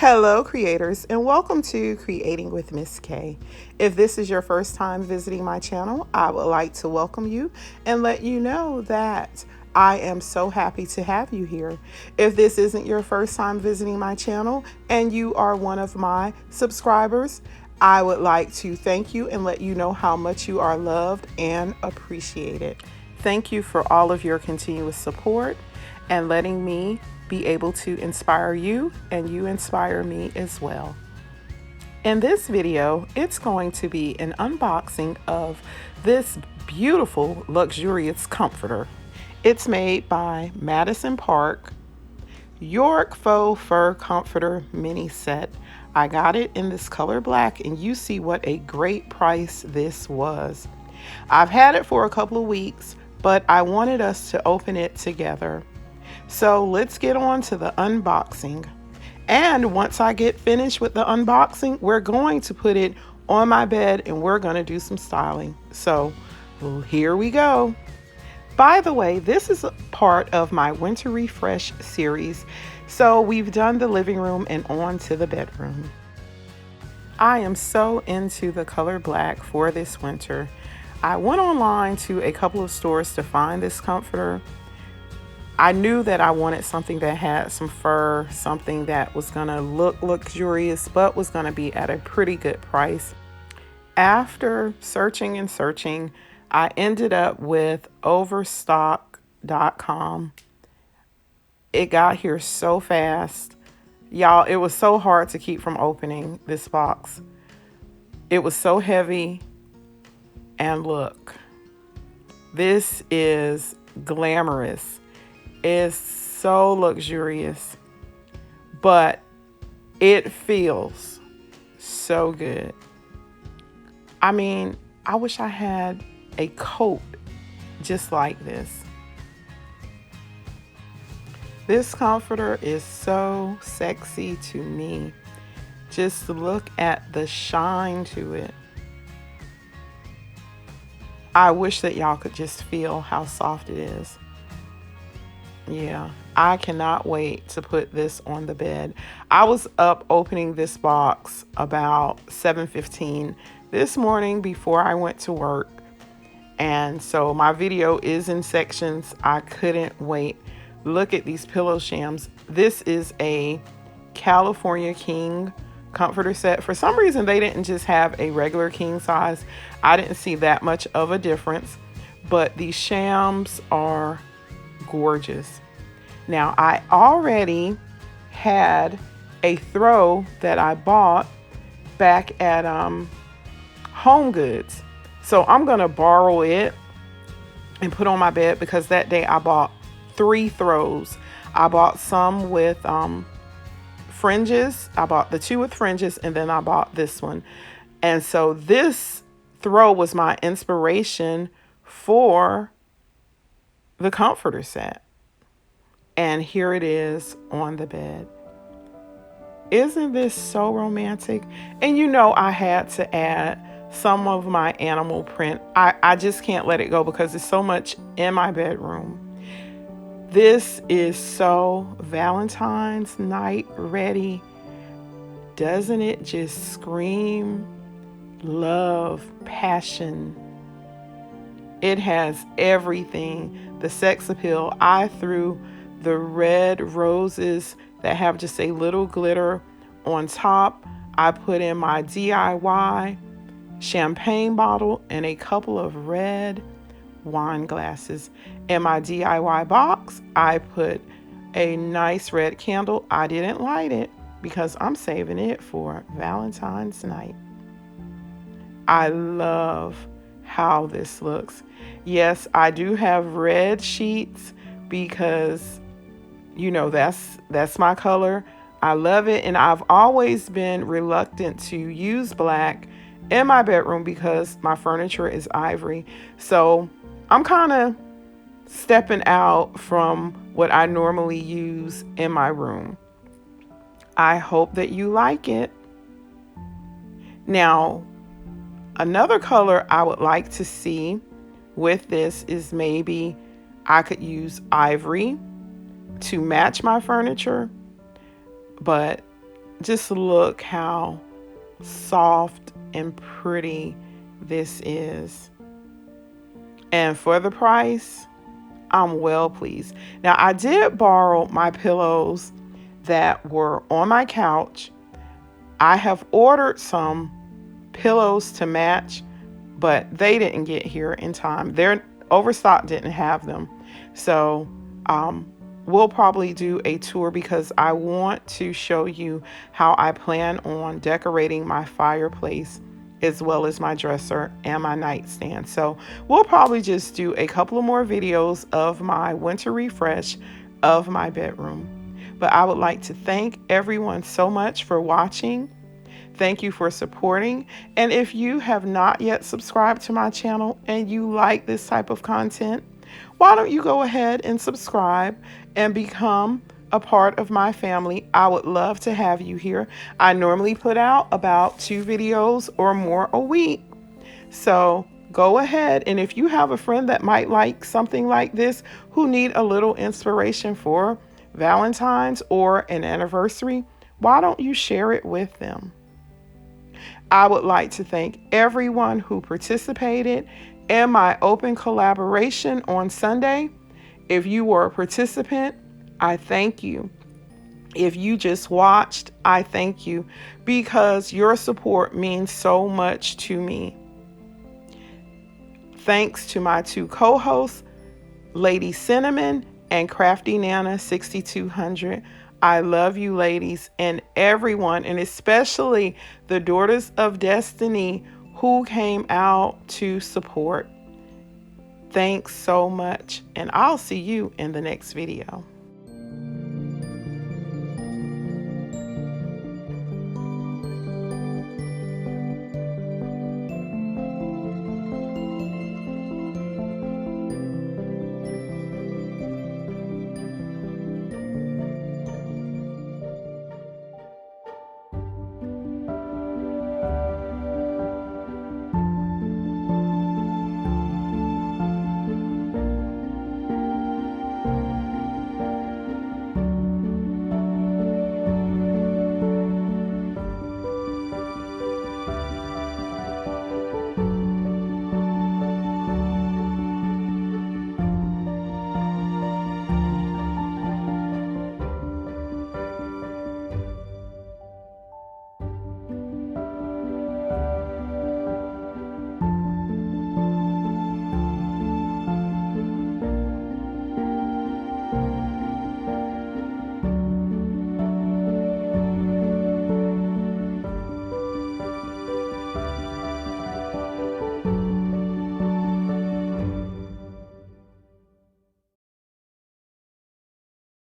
Hello, creators, and welcome to Creating with Miss Kaye. If this is your first time visiting my channel, I would like to welcome you and let you know that I am so happy to have you here. If this isn't your first time visiting my channel and you are one of my subscribers, I would like to thank you and let you know how much you are loved and appreciated. Thank you for all of your continuous support and letting me be able to inspire you, and you inspire me as well. In this video, it's going to be an unboxing of this beautiful, luxurious comforter. It's made by Madison Park York Faux Fur Comforter Mini Set. I got it in this color black, and you see what a great price this was. I've had it for a couple of weeks, but I wanted us to open it together. So let's get on to the unboxing. And once I get finished with the unboxing, we're going to put it on my bed and we're going to do some styling. So here we go. By the way, this is a part of my Winter Refresh series. So we've done the living room and on to the bedroom. I am so into the color black for this winter. I went online to a couple of stores to find this comforter. I knew that I wanted something that had some fur, something that was going to look luxurious, but was going to be at a pretty good price. After searching and searching, I ended up with Overstock.com. It got here so fast. Y'all, it was so hard to keep from opening this box. It was so heavy. And look, this is glamorous. Is so luxurious, but it feels so good. I mean, I wish I had a coat just like this. This comforter is so sexy to me. Just look at the shine to it. I wish that y'all could just feel how soft it is. Yeah, I cannot wait to put this on the bed. I was up opening this box about 7:15 this morning before I went to work. And so my video is in sections. I couldn't wait. Look at these pillow shams. This is a California King comforter set. For some reason, they didn't just have a regular king size. I didn't see that much of a difference, but these shams are gorgeous. Now, I already had a throw that I bought back at Home Goods. So I'm going to borrow it and put on my bed because that day I bought 3 throws. I bought some with fringes. I bought the 2 with fringes, and then I bought this one. And so this throw was my inspiration for the comforter set. And here it is on the bed. Isn't this so romantic? And you know, I had to add some of my animal print. I just can't let it go because there's so much in my bedroom. This is so Valentine's night ready. Doesn't it just scream love, passion? It has everything. The sex appeal. I threw the red roses that have just a little glitter on top. I put in my DIY champagne bottle and a couple of red wine glasses. In my DIY box, I put a nice red candle. I didn't light it because I'm saving it for Valentine's night. I love how this looks. Yes, I do have red sheets because, you know, that's my color. I love it, and I've always been reluctant to use black in my bedroom because my furniture is ivory. So I'm kind of stepping out from what I normally use in my room. I hope that you like it. Now, another color I would like to see with this is maybe I could use ivory to match my furniture, but just look how soft and pretty this is. And for the price, I'm well pleased. Now, I did borrow my pillows that were on my couch. I have ordered some pillows to match, but they didn't get here in time. Their Overstock didn't have them. So we'll probably do a tour because I want to show you how I plan on decorating my fireplace as well as my dresser and my nightstand. So we'll probably just do a couple of more videos of my winter refresh of my bedroom. But I would like to thank everyone so much for watching. Thank you for supporting. And if you have not yet subscribed to my channel and you like this type of content, why don't you go ahead and subscribe and become a part of my family? I would love to have you here. I normally put out about 2 videos or more a week. So go ahead, and if you have a friend that might like something like this, who need a little inspiration for Valentine's or an anniversary, why don't you share it with them? I would like to thank everyone who participated in my open collaboration on Sunday. If you were a participant, I thank you. If you just watched, I thank you, because your support means so much to me. Thanks to my 2 co-hosts, Lady Cinnamon and Crafty Nana 6200. I love you, ladies, and everyone, and especially the Daughters of Destiny who came out to support. Thanks so much, and I'll see you in the next video.